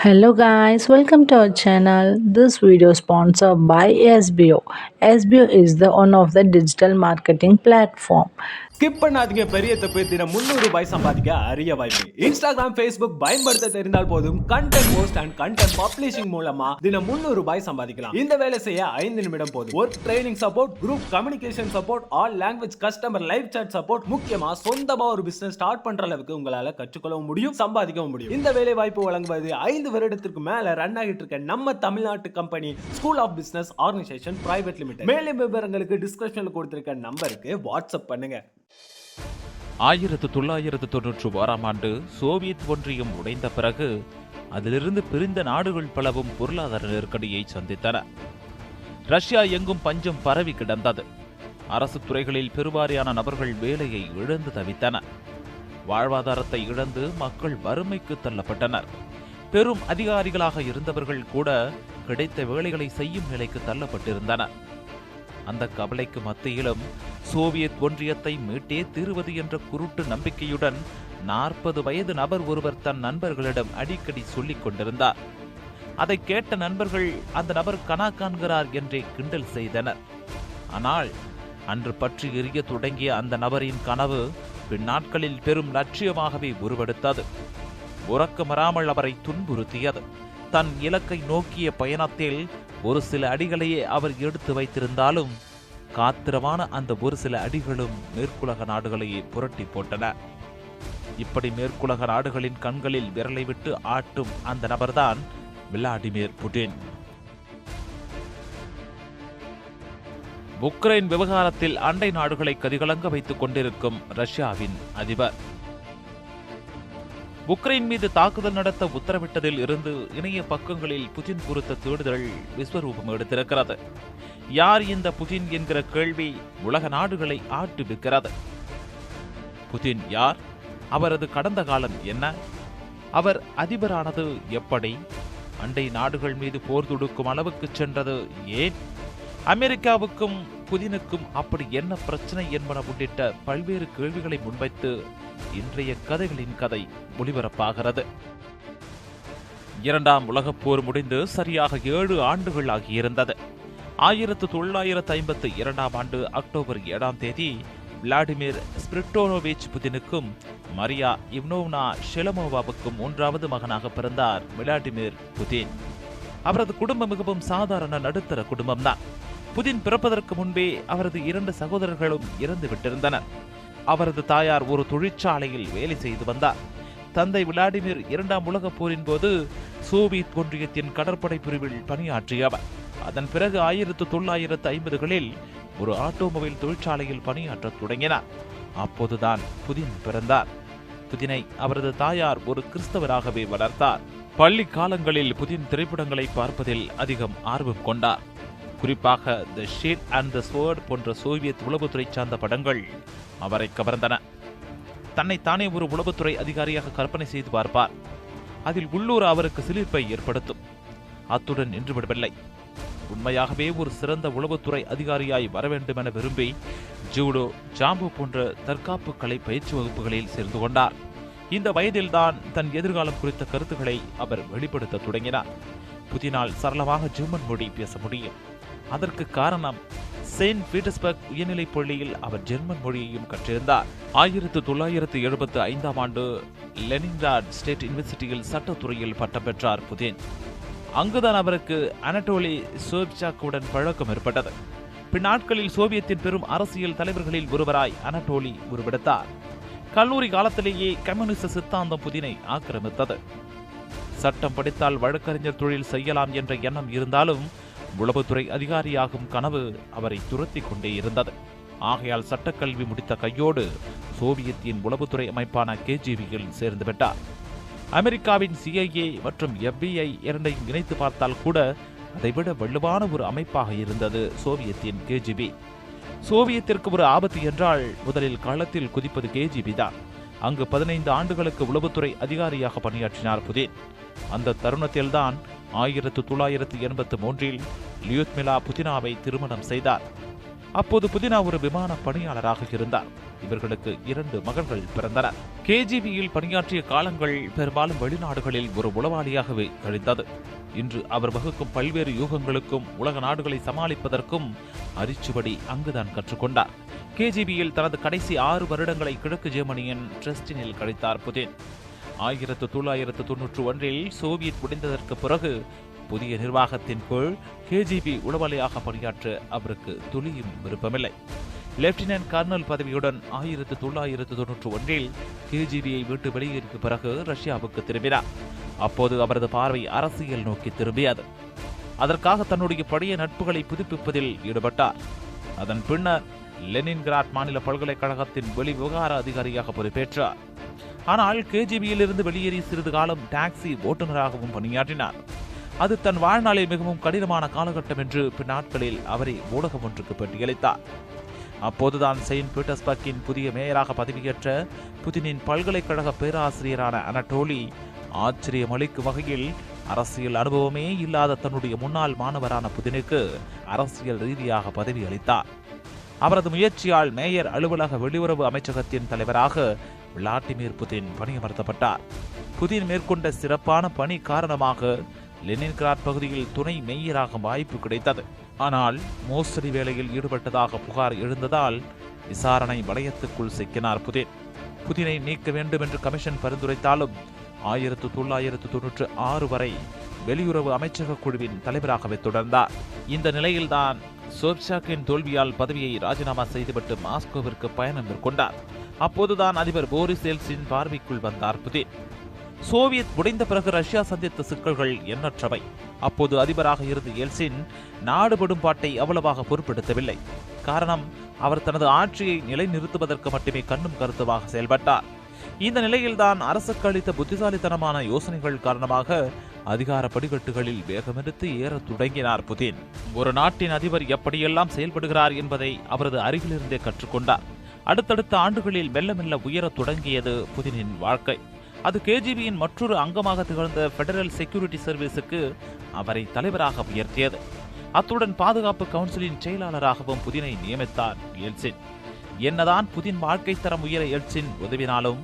Hello guys, welcome to our channel. This video is sponsored by SBO. SBO is the one of the digital marketing platform. Skip பண்ணாதீங்க பெரிய தப்பு. தினம் 300 ரூபாய் சம்பாதிக்க அரிய வாய்ப்பு. இன்ஸ்டாகிராம், ஃபேஸ்புக் பயன்படுத்த தெரிந்தால் போதும் content post and content publishing மூலமா தினம் 300 ரூபாய் சம்பாதிக்கலாம். இந்த வேலை செய்ய 5 நிமிடம் போதும். Work training support, group communication support, all language customer live chat support, முக்கியமா சொந்தமா ஒரு பிசினஸ் ஸ்டார்ட் பண்ற அளவுக்கு உங்களால கற்றுக்கொள்ளவும் முடியும், சம்பாதிக்கவும் முடியும். இந்த வேலை வாய்ப்பு வழங்குவது 5 வருடத்திற்கு மேல ரன் ஆகிட்டு இருக்க நம்ம தமிழ்நாட்டு company school of business organisation private limited. மேலும் விவரங்களுக்கு டிஸ்கிரிப்ஷன்ல கொடுத்திருக்க நம்பருக்கு வாட்ஸ்அப் பண்ணுங்க. 1996ஆம் ஆண்டு சோவியத் ஒன்றியம் உடைந்த பிறகு அதிலிருந்து பிரிந்த நாடுகள் பலவும் பொருளாதார நெருக்கடியை சந்தித்தன. ரஷ்யா எங்கும் பஞ்சம் பரவி கிடந்தது. அரசு துறைகளில் பெருவாரியான நபர்கள் வேலையை இழந்து தவித்தனர். வாழ்வாதாரத்தை இழந்து மக்கள் வறுமைக்கு தள்ளப்பட்டனர். பெரும் அதிகாரிகளாக இருந்தவர்கள் கூட கிடைத்த வேலைகளை செய்யும் நிலைக்கு தள்ளப்பட்டிருந்தனர். அந்த கவலைக்கு மத்தியிலும் சோவியத் ஒன்றியத்தை மீட்டே தீருவது என்ற குருட்டு நம்பிக்கையுடன் 40 வயது நபர் ஒருவர் தன் நண்பர்களிடம் அடிக்கடி சொல்லிக் கொண்டிருந்தார். அதை கேட்ட நண்பர்கள் அந்த நபர் கனா காண்கிறார் என்றே கிண்டல் செய்தனர். ஆனால் அன்று பற்றி எரிய தொடங்கிய அந்த நபரின் கனவு பின்னாட்களில் பெரும் லட்சியமாகவே உருவெடுத்தது. உறக்கமராமல் அவரை துன்புறுத்தியது. தன் இலக்கை நோக்கிய பயணத்தில் ஒரு சில அடிகளையே அவர் எடுத்து வைத்திருந்தாலும் காத்திரமான அந்த ஒரு சில அடிகளும் மேற்குலக நாடுகளையே புரட்டி போட்டன. இப்படி மேற்குலக நாடுகளின் கண்களில் விரலை விட்டு ஆட்டும் அந்த நபர்தான் விளாடிமிர் புடின். உக்ரைன் விவகாரத்தில் அண்டை நாடுகளை கதிகலங்க வைத்துக் கொண்டிருக்கும் ரஷ்யாவின் அதிபர் உக்ரைன் மீது தாக்குதல் நடத்த உத்தரவிட்டதில் இருந்து இணைய பக்கங்களில் புதின் குறித்த தேடுதல் விஸ்வரூபம் எடுத்திருக்கிறது. யார் இந்த புதின் என்கிற கேள்வி உலக நாடுகளை ஆட்டுவிக்கிறது. புதின் யார்? அவரது கடந்த காலம் என்ன? அவர் அதிபரானது எப்படி? அண்டை நாடுகள் மீது போர் தொடுக்கும் அளவுக்கு சென்றது ஏன்? அமெரிக்காவுக்கும் புதினுக்கும் அப்படி என்ன பிரச்சனை என்பன உள்ளிட்ட பல்வேறு கேள்விகளை முன்வைத்து இன்றைய கதைகளின் கதை ஒளிபரப்பாகிறது. 2ஆம் உலகப் போர் முடிந்து சரியாக 7 ஆண்டுகள் ஆகியிருந்தது. 1952ஆம் ஆண்டு அக்டோபர் 7ஆம் தேதி விளாடிமிர் ஸ்பிரிட்டோனோவிச் புதினுக்கும் மரியா இவ்னோவ்னா ஷெலமோவாவுக்கும் 3வது மகனாக பிறந்தார் விளாடிமிர் புதின். அவரது குடும்பம் மிகவும் சாதாரண நடுத்தர குடும்பம்தான். புதின் பிறப்பதற்கு முன்பே அவரது 2 சகோதரர்களும் இறந்து விட்டிருந்தனர். அவரது தாயார் ஒரு தொழிற்சாலையில் வேலை செய்து வந்தார். தந்தை விளாடிமிர் 2ஆம் உலகப் போரின் போது சோவியத் ஒன்றியத்தின் கடற்படை பிரிவில் பணியாற்றியவர். அதன் பிறகு 1950களில் ஒரு ஆட்டோமொபைல் தொழிற்சாலையில் பணியாற்றத் தொடங்கினார். அப்போதுதான் புதின் பிறந்தார். புதினை அவரது தாயார் ஒரு கிறிஸ்தவராகவே வளர்த்தார். பள்ளி காலங்களில் புதின் திரைப்படங்களை பார்ப்பதில் அதிகம் ஆர்வம் கொண்டார். குறிப்பாக தி ஷீல்ட் அண்ட் தி ஸ்வர்ட் போன்ற சோவியத் உளவுத்துறை சார்ந்த படங்கள் அவரை கவர்ந்தன. தன்னை தானே ஒரு உளவுத்துறை அதிகாரியாக கற்பனை செய்து பார்ப்பார். அதில் உள்ளூர் அவருக்கு சிலிர்ப்பை ஏற்படுத்தும். அத்துடன் நின்றுவிடவில்லை. உண்மையாகவே ஒரு சிறந்த உளவுத்துறை அதிகாரியாய் வர வேண்டும் என விரும்பி ஜூடோ, ஜாம்பு போன்ற தற்காப்பு கலை பயிற்சி வகுப்புகளில் சேர்ந்து கொண்டார். இந்த வயதில்தான் தன் எதிர்காலம் குறித்த கருத்துக்களை அவர் வெளிப்படுத்த தொடங்கினார். புதினால் சரளமாக ஜெர்மன் மொழி பேச முடியும். அதற்கு காரணம் செயின்ட் பீட்டர்ஸ்பர்க் உயர்நிலைப் பள்ளியில் அவர் ஜெர்மன் மொழியையும் கற்றிருந்தார். 1975ஆம் ஆண்டு லெனின்கிராட் ஸ்டேட் யூனிவர்சிட்டியில் சட்டத்துறையில் பட்டம் பெற்றார் புதின். அங்குதான் அவருக்கு அனட்டோலி சோவ்சாக்குடன் பழக்கம் ஏற்பட்டது. பின்னாட்களில் சோவியத்தின் பெரும் அரசியல் தலைவர்களில் ஒருவராய் அனட்டோலி உருவெடுத்தார். கல்லூரி காலத்திலேயே கம்யூனிஸ்ட் சித்தாந்தம் புதினை ஆக்கிரமித்தது. சட்டம் படித்தால் வழக்கறிஞர் தொழில் செய்யலாம் என்ற எண்ணம் இருந்தாலும் உளவுத்துறை அதிகாரியாகும் கனவு அவரை துரத்தி கொண்டே இருந்தது. ஆகையால் சட்டக்கல்வி முடித்த கையோடு சோவியத்தின் உளவுத்துறை அமைப்பான கேஜிபியில் சேர்ந்துவிட்டார். அமெரிக்காவின் CIA மற்றும் FBI இரண்டையும் இணைத்து பார்த்தால் கூட அதைவிட வலுவான ஒரு அமைப்பாக இருந்தது சோவியத்தின் கேஜிபி. சோவியத்திற்கு ஒரு ஆபத்து என்றால் முதலில் களத்தில் குதிப்பது கேஜிபி தான். அங்கு 15 ஆண்டுகளுக்கு உளவுத்துறை அதிகாரியாக பணியாற்றினார் புதின். அந்த தருணத்தில்தான் 1983இல் லியூத்மிலா புதினாவை திருமணம் செய்தார். அப்போது புதினா ஒரு விமான பணியாளராக இருந்தார். இவர்களுக்கு 2 மகன்கள் பிறந்தனர். KGBயில் பணியாற்றிய காலங்கள் பெரும்பாலும் வெளிநாடுகளில் ஒரு உளவாளியாகவே கழிந்தது. இன்று அவர் வகுக்கும் பல்வேறு யூகங்களுக்கும் உலக நாடுகளை சமாளிப்பதற்கும் அரிச்சுவடி அங்குதான் கற்றுக்கொண்டார். KGBயில் தனது கடைசி 6 வருடங்களை கிழக்கு ஜெர்மனியின் ட்ரெஸ்டினில் கழித்தார் புதின். 1991 சோவியத் முடிந்ததற்கு பிறகு புதிய நிர்வாகத்தின் கீழ் KGB உளவாளியாக பணியாற்ற அவருக்கு துளியும் விருப்பமில்லை. லெப்டினன்ட் கர்னல் பதவியுடன் 1991 KGBயை விட்டு வெளியேறிய பிறகு ரஷ்யாவுக்கு திரும்பினார். அப்போது அவரது பார்வை அரசியல் நோக்கி திரும்பியது. அதற்காக தன்னுடைய பழைய நட்புகளை புதுப்பிப்பதில் ஈடுபட்டார். அதன் பின்னர் லெனின்கிராட் மாநில பல்கலைக்கழகத்தின் வெளி விவகார அதிகாரியாக பொறுப்பேற்றார். ஆனால் KGBயில் இருந்து வெளியேறி சிறிது காலம் டாக்ஸி ஓட்டுநராகவும் பணியாற்றினார். அது தன் வாழ்நாளில் மிகவும் கடினமான காலகட்டம் என்று பின்னாட்களில் அவரை ஊடகம் ஒன்றுக்கு பேட்டியளித்தார். அப்போதுதான் செயின்ட் பீட்டர்ஸ்பர்க்கின் புதிய மேயராக பதவியேற்ற புதினின் பல்கலைக்கழக பேராசிரியரான அனட்டோலி ஆச்சரியமளிக்கும் வகையில் அரசியல் அனுபவமே இல்லாத தன்னுடைய முன்னாள் மாணவரான புதினுக்கு அரசியல் ரீதியாக பதவி அளித்தார். அவரது முயற்சியால் மேயர் அலுவலக வெளியுறவு அமைச்சகத்தின் தலைவராக விளாடிமிர் புதின் பணியமர்த்தப்பட்டார். புதின் மேற்கொண்ட சிறப்பான பணி காரணமாக லெனின்கிராட் பகுதியில் துணை மேயராக வாய்ப்பு கிடைத்தது. ஆனால் மோசடி வேலையில் ஈடுபட்டதாக புகார் எழுந்ததால் விசாரணை வளையத்துக்குள் சிக்கினார் புதின். புதினை நீக்க வேண்டும் என்று கமிஷன் பரிந்துரைத்தாலும் 1996 வரை வெளியுறவு அமைச்சக குழுவின் தலைவராகவே தொடர்ந்தார். இந்த நிலையில்தான் சோப்சாக்கின் தோல்வியால் பதவியை ராஜினாமா செய்துவிட்டு மாஸ்கோவிற்கு பயணம் மேற்கொண்டார். அப்போதுதான் அதிபர் போரிஸ் எல்சின் பார்வைக்குள் வந்தார் புதின். சோவியத் உடைந்த பிறகு ரஷ்யா சந்தித்த சிக்கல்கள் எண்ணற்றவை. அப்போது அதிபராக இருந்த எல்சின் நாடுபடும் பாட்டை அவ்வளவாக பொருட்படுத்தவில்லை. காரணம், அவர் தனது ஆட்சியை நிலைநிறுத்துவதற்கு மட்டுமே கண்ணும் கருத்துவாக செயல்பட்டார். இந்த நிலையில்தான் அரசுக்கு அளித்த புத்திசாலித்தனமான யோசனைகள் காரணமாக அதிகார படிக்கட்டுகளில் வேகமெடுத்து ஏற தொடங்கினார் புதின். ஒரு நாட்டின் அதிபர் எப்படியெல்லாம் செயல்படுகிறார் என்பதை அவரது அருகிலிருந்தே கற்றுக்கொண்டார். அடுத்தடுத்த ஆண்டுகளில் மெல்ல மெல்ல உயரத் தொடங்கியது புதினின் வாழ்க்கை. அது KGBயின் மற்றொரு அங்கமாக திகழ்ந்த பெடரல் செக்யூரிட்டி சர்வீஸுக்கு அவரை தலைவராக உயர்த்தியது. அத்துடன் பாதுகாப்பு கவுன்சிலின் செயலாளராகவும் புதினை நியமித்தார் எல்சின். என்னதான் புதின் வாழ்க்கை தரம் உயர எல்சின் உதவினாலும்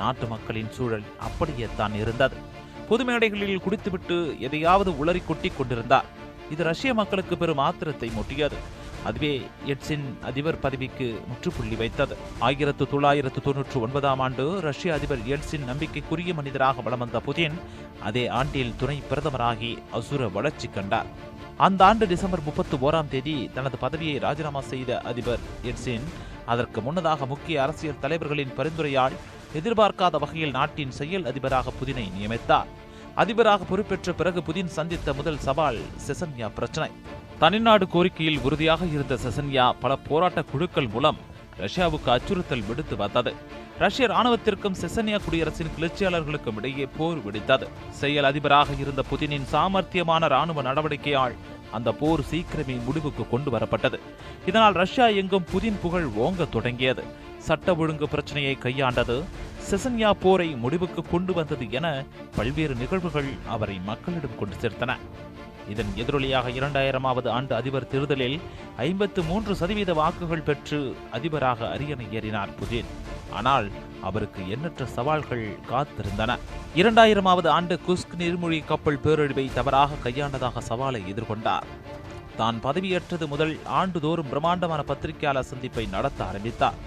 நாட்டு மக்களின் சூழல் அப்படியே தான் இருந்தது. பொது மேடைகளில் குடித்துவிட்டு எதையாவது உளறி கொட்டிக் கொண்டிருந்தார். இது ரஷ்ய மக்களுக்கு பெரும் ஆத்திரத்தை மூட்டியது. அதுவே எல்சின் அதிபர் பதவிக்கு முற்றுப்புள்ளி வைத்தது. 1999 ரஷ்ய அதிபர் எல்சின் நம்பிக்கைக்குரிய மனிதராக வலம் வந்த புதின் அதே ஆண்டில் துணை பிரதமராகி அசுர வளர்ச்சி கண்டார். அந்த ஆண்டு டிசம்பர் 31 தனது பதவியை ராஜினாமா செய்த அதிபர் எல்சின் அதற்கு முன்னதாக முக்கிய அரசியல் தலைவர்களின் பரிந்துரையால் எதிர்பார்க்காத வகையில் நாட்டின் செயல் அதிபராக புதினை நியமித்தார். அதிபராக பொறுப்பேற்ற பிறகு புதின் சந்தித்த முதல் சவால் செசன்யா பிரச்சனை. தனிநாடு கோரிக்கையில் உறுதியாக இருந்த செசன்யா பல போராட்ட குழுக்கள் மூலம் ரஷ்யாவுக்கு அச்சுறுத்தல் விடுத்து வந்தது. ரஷ்ய ராணுவத்திற்கும் செசன்யா குடியரசின் கிளர்ச்சியாளர்களுக்கும் இடையே போர் வெடித்தது. செயல் அதிபராக இருந்த புதினின் சாமர்த்தியமான ராணுவ நடவடிக்கையால் அந்த போர் சீக்கிரமே முடிவுக்கு கொண்டு வரப்பட்டது. இதனால் ரஷ்யா எங்கும் புதின் புகழ் ஓங்க தொடங்கியது. சட்ட ஒழுங்கு பிரச்சனையை கையாண்டது, செசன்யா போரை முடிவுக்கு கொண்டு வந்தது என பல்வேறு நிகழ்வுகள் அவரை மக்களிடம் கொண்டு சேர்த்தன. இதன் எதிரொலியாக 2000ஆவது ஆண்டு அதிபர் தேர்தலில் 53% வாக்குகள் பெற்று அதிபராக அரியணை ஏறினார் புதின். ஆனால் அவருக்கு எண்ணற்ற சவால்கள் காத்திருந்தன. 2000ஆவது ஆண்டு குஸ்க் நீர்மூழ்கி கப்பல் பேரழிவை தவறாக கையாண்டதாக சவாலை எதிர்கொண்டார். தான் பதவியேற்றது முதல் ஆண்டுதோறும் பிரம்மாண்டமான பத்திரிகையாளர் சந்திப்பை நடத்த ஆரம்பித்தார்.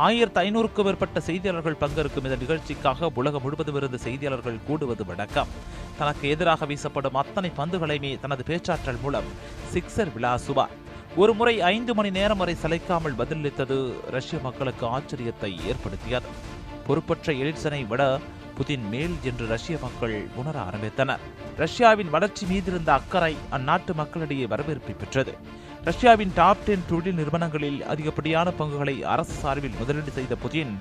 1500க்கும் மேற்பட்ட செய்தியாளர்கள் பங்கேற்கும் இந்த நிகழ்ச்சிக்காக உலகம் முழுவதும் இருந்து செய்தியாளர்கள் கூடுவது வழக்கம். தனக்கு எதிராக வீசப்படும் அத்தனை பந்துகளையுமே தனது பேச்சாற்றல் மூலம் சிக்ஸர் விளாசுவார். ஒரு முறை 5 மணி நேரம் வரை சளைக்காமல் பதிலளித்தது ரஷ்ய மக்களுக்கு ஆச்சரியத்தை ஏற்படுத்தியது. பொறுப்பற்ற எலிட்சனை விட புதின் மேல் என்று ரஷ்ய மக்கள் உணர ஆரம்பித்தனர். ரஷ்யாவின் வளர்ச்சி மீதிருந்த அக்கறை அந்நாட்டு மக்களிடையே வரவேற்பை பெற்றது. ரஷ்யாவின் டாப் 10 தொழில் நிறுவனங்களில் அதிகப்படியான பங்குகளை அரசு சார்பில் முதலீடு செய்த புதின்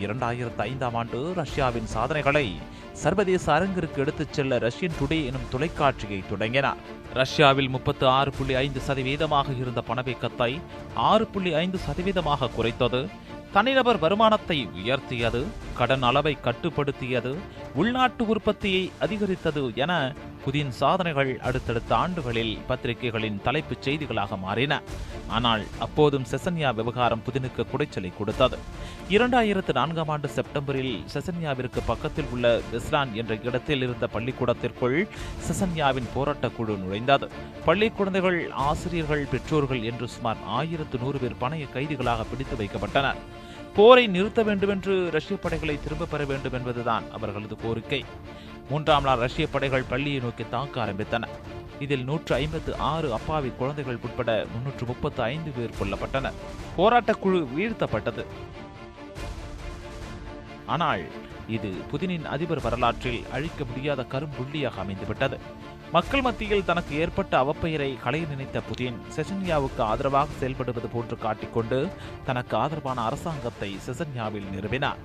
2005 ரஷ்யாவின் சாதனைகளை சர்வதேச அரங்கிற்கு எடுத்துச் செல்ல ரஷ்யன் டுடே எனும் தொலைக்காட்சியை தொடங்கினார். ரஷ்யாவில் 36.5% இருந்த பணவீக்கத்தை 6.5% குறைத்தது. தனிநபர் வருமானத்தை உயர்த்தியது, கடன் அளவை கட்டுப்படுத்தியது, உள்நாட்டு உற்பத்தியை அதிகரித்தது என புதின் சாதனைகள் அடுத்தடுத்த ஆண்டுகளில் பத்திரிகைகளின் தலைப்புச் செய்திகளாக மாறின. ஆனால் அப்போதும் செசன்யா விவகாரம் புதினுக்கு குடைச்சலை கொடுத்தது. 2004 ஆண்டு செப்டம்பரில் செசன்யாவிற்கு பக்கத்தில் உள்ள வெஸ்லான் என்ற இடத்தில் இருந்த பள்ளிக்கூடத்திற்குள் செசன்யாவின் போராட்ட குழு நுழைந்தது. பள்ளி குழந்தைகள், ஆசிரியர்கள், பெற்றோர்கள் என்று சுமார் 1100 பேர் பணைய கைதிகளாக பிடித்து வைக்கப்பட்டனர். போரை நிறுத்த வேண்டும் என்று ரஷ்ய படைகளை திரும்ப பெற வேண்டும் என்பதுதான் அவர்களது கோரிக்கை. 3ஆம் நாள் ரஷ்ய படைகள் பள்ளியை நோக்கி தாக்க ஆரம்பித்தன. இதில் 156 அப்பாவி குழந்தைகள் உட்பட 335 பேர் கொல்லப்பட்டனர். போராட்டக் குழு வீழ்த்தப்பட்டது. ஆனால் இது புதினின் அதிபர் வரலாற்றில் அழிக்க முடியாத கரும்புள்ளியாக அமைந்துவிட்டது. மக்கள் மத்தியில் தனக்கு ஏற்பட்ட அவப்பெயரை களைய நினைத்த புதின் செசன்யாவுக்கு ஆதரவாக செயல்படுவது போன்று காட்டிக்கொண்டு தனக்கு ஆதரவான அரசாங்கத்தை செசன்யாவில் நிறுவினார்.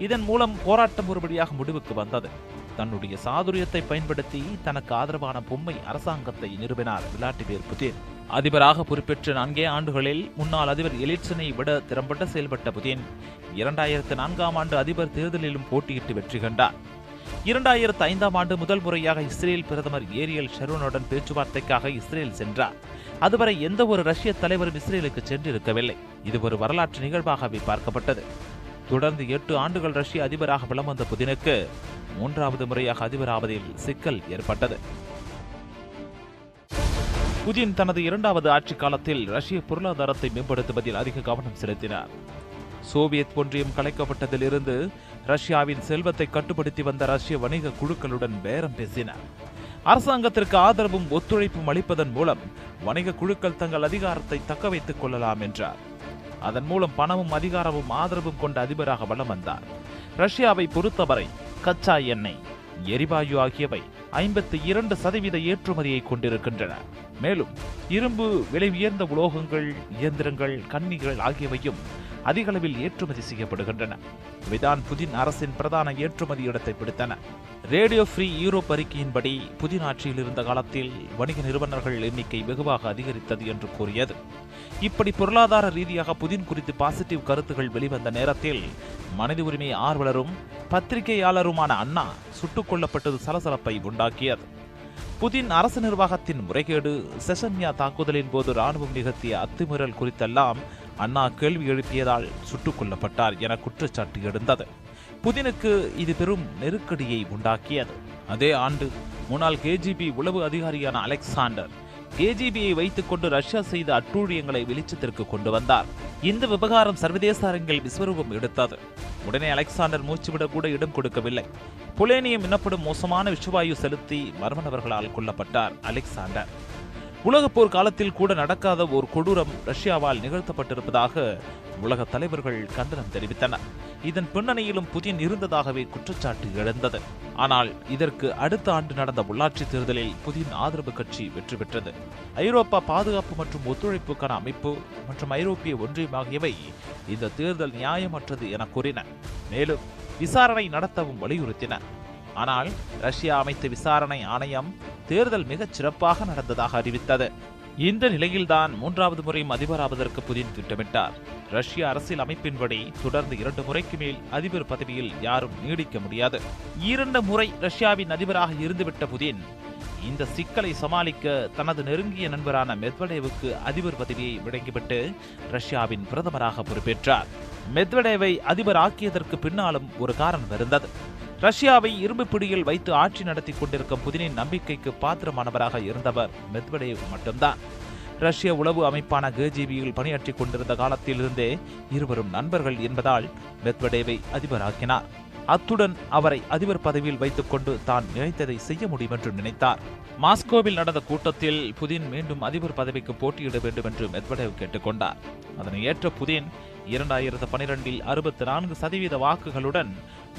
இதன் மூலம் போராட்டம் ஒருபடியாக முடிவுக்கு வந்தது. தன்னுடைய சாதுரியத்தை பயன்படுத்தி தனக்கு ஆதரவான பொம்மை அரசாங்கத்தை நிறுவினார் விளாடிமிர் புதின். அதிபராக பொறுப்பேற்ற 4 ஆண்டுகளில் முன்னாள் அதிபர் எலிட்சனை விட திறம்பட செயல்பட்ட புதின் 2004 ஆண்டு அதிபர் தேர்தலிலும் போட்டியிட்டு வெற்றி கண்டார். 2005 ஆண்டு முதல் முறையாக இஸ்ரேல் பிரதமர் ஏரியல் ஷரோனுடன் பேச்சுவார்த்தைக்காக இஸ்ரேல் சென்றார். அதுவரை எந்த ஒரு ரஷ்ய தலைவரும் இஸ்ரேலுக்கு சென்றிருக்கவில்லை. இது ஒரு வரலாற்று நிகழ்வாகவே பார்க்கப்பட்டது. தொடர்ந்து 8 ஆண்டுகள் ரஷ்ய அதிபராக வலம் வந்த புதினுக்கு 3வது முறையாக அதிபராவதில் சிக்கல் ஏற்பட்டது. புதின் தனது 2வது ஆட்சி காலத்தில் ரஷ்ய பொருளாதாரத்தை மேம்படுத்துவதில் அதிக கவனம் செலுத்தினார். சோவியத் ஒன்றியம் கலைக்கப்பட்டதிலிருந்து ரஷ்யாவின் செல்வத்தை கட்டுப்படுத்தி வந்த ரஷ்ய வணிக குழுக்களுடன் பேரம் பேசினார். அரசாங்கத்திற்கு ஆதரவும் ஒத்துழைப்பும் அளிப்பதன் மூலம் வணிக குழுக்கள் தங்கள் அதிகாரத்தை தக்க வைத்துக் கொள்ளலாம் என்றார். அதன் மூலம் பணமும் அதிகாரமும் ஆதரவும் கொண்ட அதிபராக வலம் வந்தார். ரஷ்யாவை பொறுத்தவரை கச்சா எண்ணெய், எரிவாயு ஆகியவை 52% ஏற்றுமதியை கொண்டிருக்கின்றன. மேலும் இரும்பு, விலை உயர்ந்த உலோகங்கள், இயந்திரங்கள், கன்னிகள் ஆகியவையும் அதிக அளவில் ஏற்றுமதி செய்யப்படுகின்றன. இவைதான் புதின் அரசின் பிரதான ஏற்றுமதி இடத்தை பிடித்தன. ரேடியோ ஃப்ரீ யூரோப் அறிக்கையின்படி புதின் ஆட்சியில் இருந்த காலத்தில் வணிக நிறுவனர்கள் எண்ணிக்கை வெகுவாக அதிகரித்தது என்று கூறியது. இப்படி பொருளாதார ரீதியாக புதின் குறித்து பாசிட்டிவ் கருத்துகள் வெளிவந்த நேரத்தில் மனித உரிமை ஆர்வலரும் பத்திரிகையாளருமான அண்ணா சுட்டுக் கொல்லப்பட்டது சலசலப்பை உண்டாக்கியது. புதின் அரசு நிர்வாகத்தின் முறைகேடு, செசன்யா தாக்குதலின் போது ராணுவம் நிகழ்த்திய அத்துமீறல் குறித்தெல்லாம் அண்ணா கேள்வி எழுப்பியதால் சுட்டுக் கொல்லப்பட்டார் என குற்றச்சாட்டு எழுந்தது. புதினுக்கு இது பெரும் நெருக்கடியை உண்டாக்கியது. அதே ஆண்டு முன்னாள் KGB உளவு அதிகாரியான அலெக்சாண்டர் KGBயை வைத்துக் கொண்டு ரஷ்யா செய்த அட்டூழியங்களை வெளிச்சத்திற்கு கொண்டு வந்தார். இந்த விவகாரம் சர்வதேச அரங்கில் விஸ்வரூபம் எடுத்தது. உடனே அலெக்சாண்டர் மூச்சுவிட கூட இடம் கொடுக்கவில்லை. பொலேனியம் எனப்படும் மோசமான விஷவாயு செலுத்தி மர்ம நபர்களால் கொல்லப்பட்டார் அலெக்சாண்டர். உலகப் போர் காலத்தில் கூட நடக்காத ஒரு கொடூரம் ரஷ்யாவால் நிகழ்த்தப்பட்டிருப்பதாக உலக தலைவர்கள் கண்டனம் தெரிவித்தனர். இதன் பின்னணியிலும் புதின் இருந்ததாகவே குற்றச்சாட்டு எழுந்தது. ஆனால் இதற்கு அடுத்த ஆண்டு நடந்த உள்ளாட்சி தேர்தலில் புதின் ஆதரவு கட்சி வெற்றி பெற்றது. ஐரோப்பா பாதுகாப்பு மற்றும் ஒத்துழைப்புக்கான அமைப்பு மற்றும் ஐரோப்பிய ஒன்றியம் ஆகியவை இந்த தேர்தல் நியாயமற்றது என கூறின. மேலும் விசாரணை நடத்தவும் வலியுறுத்தின. ஆனால் ரஷ்யா அமைத்த விசாரணை ஆணையம் தேர்தல் மிகச் சிறப்பாக நடந்ததாக அறிவித்தது. இந்த நிலையில்தான் 3வது முறையும் அதிபராவதற்கு புதின் திட்டமிட்டார். ரஷ்ய அரசியல் அமைப்பின்படி தொடர்ந்து 2 முறைக்கு மேல் அதிபர் பதவியில் யாரும் நீடிக்க முடியாது. 2 முறை ரஷ்யாவின் அதிபராக இருந்துவிட்ட புதின் இந்த சிக்கலை சமாளிக்க தனது நெருங்கிய நண்பரான மெத்வடேவுக்கு அதிபர் பதவியை வழங்கிவிட்டு ரஷ்யாவின் பிரதமராக பொறுப்பேற்றார். மெத்வடேவை அதிபர் ஆக்கியதற்கு பின்னாலும் ஒரு காரணம் இருந்தது. ரஷ்யாவை இரும்பு பிடியில் வைத்து ஆட்சி நடத்தி கொண்டிருக்கும் புதினின் நம்பிக்கைக்கு பாத்திரமானவராக இருந்தவர் மெத்வடேவ் மட்டும்தான். ரஷ்ய உளவு அமைப்பான KGBயில் பணியாற்றிக் கொண்டிருந்த காலத்திலிருந்தே இருவரும் நண்பர்கள் என்பதால் மெத்வடேவை அதிபராக்கினார். அத்துடன் அவரை அதிபர் பதவியில் வைத்துக் கொண்டு தான் நினைத்ததை செய்ய முடியும் என்று நினைத்தார். மாஸ்கோவில் நடந்த கூட்டத்தில் புதின் மீண்டும் அதிபர் பதவிக்கு போட்டியிட வேண்டும் என்று மெத்வடேவ் கேட்டுக்கொண்டார். அதனை ஏற்ற புதின் 2012இல் 64% வாக்குகளுடன்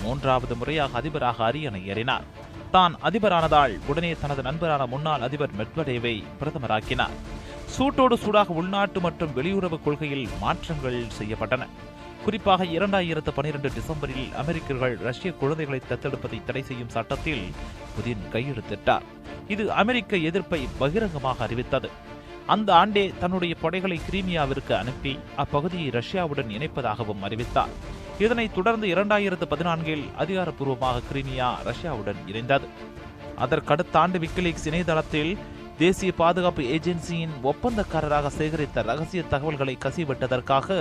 3வது முறையாக அதிபராக அரியணை ஏறினார். தான் அதிபரானதால் உடனே தனது நண்பரான முன்னாள் அதிபர் மெத்வடேவை பிரதமராக்கினார். சூட்டோடு சூடாக உள்நாட்டு மற்றும் வெளியுறவு கொள்கையில் மாற்றங்கள் செய்யப்பட்டன. குறிப்பாக 2012 டிசம்பரில் அமெரிக்கர்கள் ரஷ்ய குழந்தைகளை தத்தெடுப்பதை தடை செய்யும் சட்டத்தில் புதின் கையெழுத்திட்டார். இது அமெரிக்க எதிர்ப்பை பகிரங்கமாக அறிவித்தது. அந்த ஆண்டே தன்னுடைய படைகளை கிரீமியாவிற்கு அனுப்பி அப்பகுதியை ரஷ்யாவுடன் இணைப்பதாகவும் அறிவித்தார். இதனைத் தொடர்ந்து 2014இல் அதிகாரப்பூர்வமாக கிரீமியா ரஷ்யாவுடன் இணைந்தது. அதற்கடுத்த ஆண்டு விக்கிலீக்ஸ் இணையதளத்தில் தேசிய பாதுகாப்பு ஏஜென்சியின் ஒப்பந்தக்காரராக சேகரித்த ரகசிய தகவல்களை கசிவிட்டதற்காக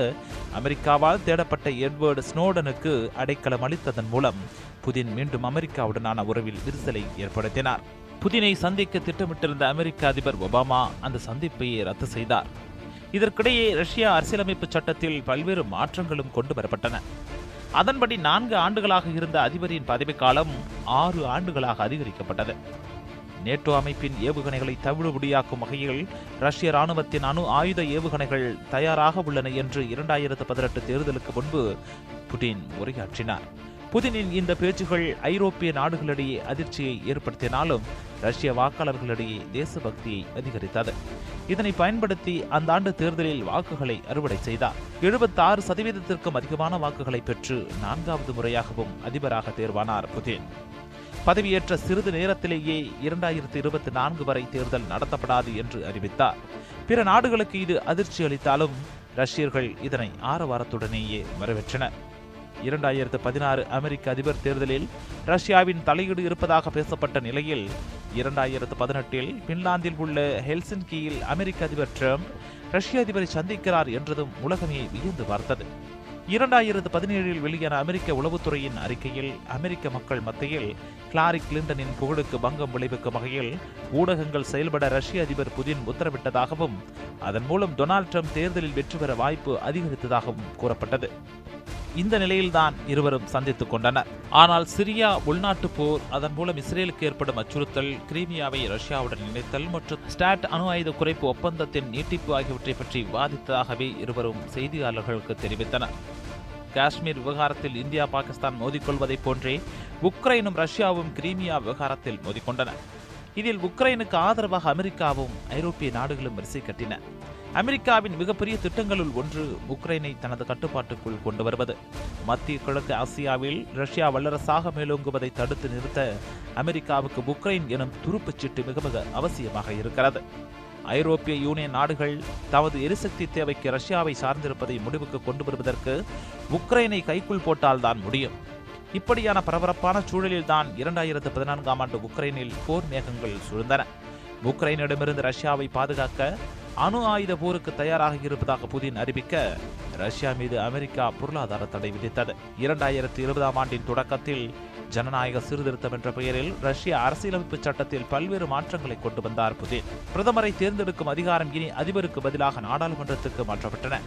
அமெரிக்காவால் தேடப்பட்ட எட்வர்டு ஸ்னோடனுக்கு அடைக்கலம் அளித்ததன் மூலம் புதின் மீண்டும் அமெரிக்காவுடனான உறவில் விரிசலை ஏற்படுத்தினார். புதினை சந்திக்க திட்டமிட்டிருந்த அமெரிக்க அதிபர் ஒபாமா அந்த சந்திப்பையே ரத்து செய்தார். இதற்கிடையே ரஷ்யா அரசியலமைப்பு சட்டத்தில் பல்வேறு மாற்றங்களும் கொண்டு வரப்பட்டன. அதன்படி 4 ஆண்டுகளாக இருந்த அதிபரின் பதவிக்காலம் 6 ஆண்டுகளாக அதிகரிக்கப்பட்டது. நேட்டோ அமைப்பின் ஏவுகணைகளை தவிடுபடியாக்கும் வகையில் ரஷ்ய ராணுவத்தின் அணு ஆயுத ஏவுகணைகள் தயாராக உள்ளன என்று 2018 தேர்தலுக்கு முன்பு புடின் உரையாற்றினார். புதினின் இந்த பேச்சுகள் ஐரோப்பிய நாடுகளிடையே அதிர்ச்சியை ஏற்படுத்தினாலும் ரஷ்ய வாக்காளர்களிடையே தேசபக்தியை அதிகரித்தது. இதனை பயன்படுத்தி அந்த ஆண்டு தேர்தலில் வாக்குகளை அறுவடை செய்தார். 76% அதிகமான வாக்குகளை பெற்று 4வது முறையாகவும் அதிபராக தேர்வானார் புதின். பதவியேற்ற சிறிது நேரத்திலேயே 2024 வரை தேர்தல் நடத்தப்படாது என்று அறிவித்தார். பிற நாடுகளுக்கு இது அதிர்ச்சி அளித்தாலும் ரஷ்யர்கள் இதனை ஆரவாரத்துடனேயே வரவேற்றனர். 2016 அமெரிக்க அதிபர் தேர்தலில் ரஷ்யாவின் தலையீடு இருப்பதாக பேசப்பட்ட நிலையில் 2018 பின்லாந்தில் உள்ள ஹெல்சின்கியில் அமெரிக்க அதிபர் ட்ரம்ப் ரஷ்ய அதிபரை சந்திக்கிறார் என்றதும் உலகமே வியந்து பார்த்தது. 2017 வெளியான அமெரிக்க உளவுத்துறையின் அறிக்கையில் அமெரிக்க மக்கள் மத்தியில் ஹிலாரி கிளின்டனின் புகழுக்கு பங்கம் விளைவிக்கும் வகையில் ஊடகங்கள் செயல்பட ரஷ்ய அதிபர் புதின் உத்தரவிட்டதாகவும் அதன் மூலம் டொனால்ட் ட்ரம்ப் தேர்தலில் வெற்றி பெற வாய்ப்பு அதிகரித்ததாகவும் கூறப்பட்டது. இந்த நிலையில்தான் இருவரும் சந்தித்துக் கொண்டனர். ஆனால் சிரியா உள்நாட்டு போர், அதன் மூலம் இஸ்ரேலுக்கு ஏற்படும் அச்சுறுத்தல், கிரீமியாவை ரஷ்யாவுடன் இணைத்தல் மற்றும் ஸ்டாட் அணு ஆயுத குறைப்பு ஒப்பந்தத்தின் நீட்டிப்பு ஆகியவற்றை பற்றி விவாதித்ததாகவே இருவரும் செய்தியாளர்களுக்கு தெரிவித்தனர். காஷ்மீர் விவகாரத்தில் இந்தியா பாகிஸ்தான் மோதிக்கொள்வதைப் போன்றே உக்ரைனும் ரஷ்யாவும் கிரீமியா விவகாரத்தில் மோதிக்கொண்டன. இதில் உக்ரைனுக்கு ஆதரவாக அமெரிக்காவும் ஐரோப்பிய நாடுகளும் வரிசை கட்டின. அமெரிக்காவின் மிகப்பெரிய திட்டங்களுள் ஒன்று உக்ரைனை தனது கட்டுப்பாட்டுக்குள் கொண்டு வருவது. மத்திய கிழக்கு ஆசியாவில் ரஷ்யா வல்லரசாக மேலோங்குவதை தடுத்து நிறுத்த அமெரிக்காவுக்கு உக்ரைன் எனும் துருப்புச் சீட்டு மிக மிக அவசியமாக இருக்கிறது. ஐரோப்பிய யூனியன் நாடுகள் தமது எரிசக்தி தேவைக்கு ரஷ்யாவை சார்ந்திருப்பதை முடிவுக்கு கொண்டு வருவதற்கு உக்ரைனை கைக்குள் போட்டால்தான் முடியும். இப்படியான பரபரப்பான சூழலில்தான் 2014 ஆண்டு உக்ரைனில் போர் மேகங்கள் சூழ்ந்தன. உக்ரைனிடமிருந்து ரஷ்யாவை பாதுகாக்க அணு ஆயுத போருக்கு தயாராக இருப்பதாக புதின் அறிவிக்க ரஷ்யா மீது அமெரிக்கா பொருளாதார தடை விதித்தது. 2020 ஆண்டின் தொடக்கத்தில் ஜனநாயக சீர்திருத்தம் என்ற பெயரில் ரஷ்ய அரசியலமைப்பு சட்டத்தில் பல்வேறு மாற்றங்களை கொண்டு வந்தார் புதின். பிரதமரை தேர்ந்தெடுக்கும் அதிகாரம் இனி அதிபருக்கு பதிலாக நாடாளுமன்றத்துக்கு மாற்றப்பட்டன.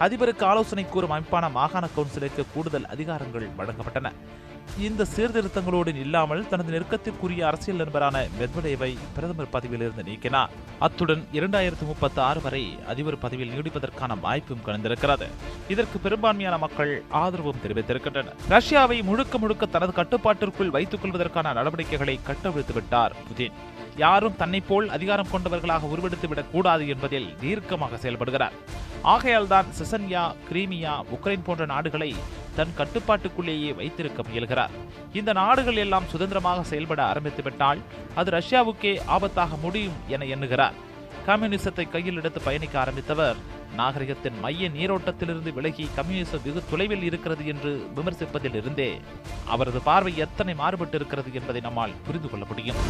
அதிபருக்கு ஆலோசனை கூறும் அமைப்பான மாகாண கவுன்சிலுக்கு கூடுதல் அதிகாரங்கள் வழங்கப்பட்டன. இந்த சீர்திருத்தங்களோடு இல்லாமல் தனது நெருக்கத்திற்குரிய அரசியல் நண்பரான மெத்வடேவை பிரதமர் பதவியிலிருந்து நீக்கினார். அத்துடன் 2036 வரை அதிபர் பதவியில் நீடிப்பதற்கான வாய்ப்பும் கலந்திருக்கிறது. இதற்கு பெரும்பான்மையான மக்கள் ஆதரவும் தெரிவித்திருக்கின்றனர். ரஷ்யாவை முழுக்க தனது கட்டுப்பாட்டிற்குள் வைத்துக் கொள்வதற்கான நடவடிக்கைகளை கட்டவிழ்த்து விட்டார் புதின். யாரும் தன்னை போல் அதிகாரம் கொண்டவர்களாக உருவெடுத்துவிடக் கூடாது என்பதில் தீர்க்கமாக செயல்படுகிறார். ஆகையால் தான் செசன்யா, கிரீமியா, உக்ரைன் போன்ற நாடுகளை தன் கட்டுப்பாட்டுக்குள்ளேயே வைத்திருக்க முயல்கிறார். இந்த நாடுகள் எல்லாம் சுதந்திரமாக செயல்பட ஆரம்பித்துவிட்டால் அது ரஷ்யாவுக்கே ஆபத்தாக முடியும் என எண்ணுகிறார். கம்யூனிசத்தை கையில் எடுத்து பயணிக்க ஆரம்பித்தவர் நாகரிகத்தின் மைய நீரோட்டத்திலிருந்து விலகி கம்யூனிசம் வெகு தொலைவில் இருக்கிறது என்று விமர்சிப்பதில் இருந்தே அவரது பார்வை எத்தனை மாறுபட்டு இருக்கிறது என்பதை நம்மால் புரிந்து கொள்ள முடியும்.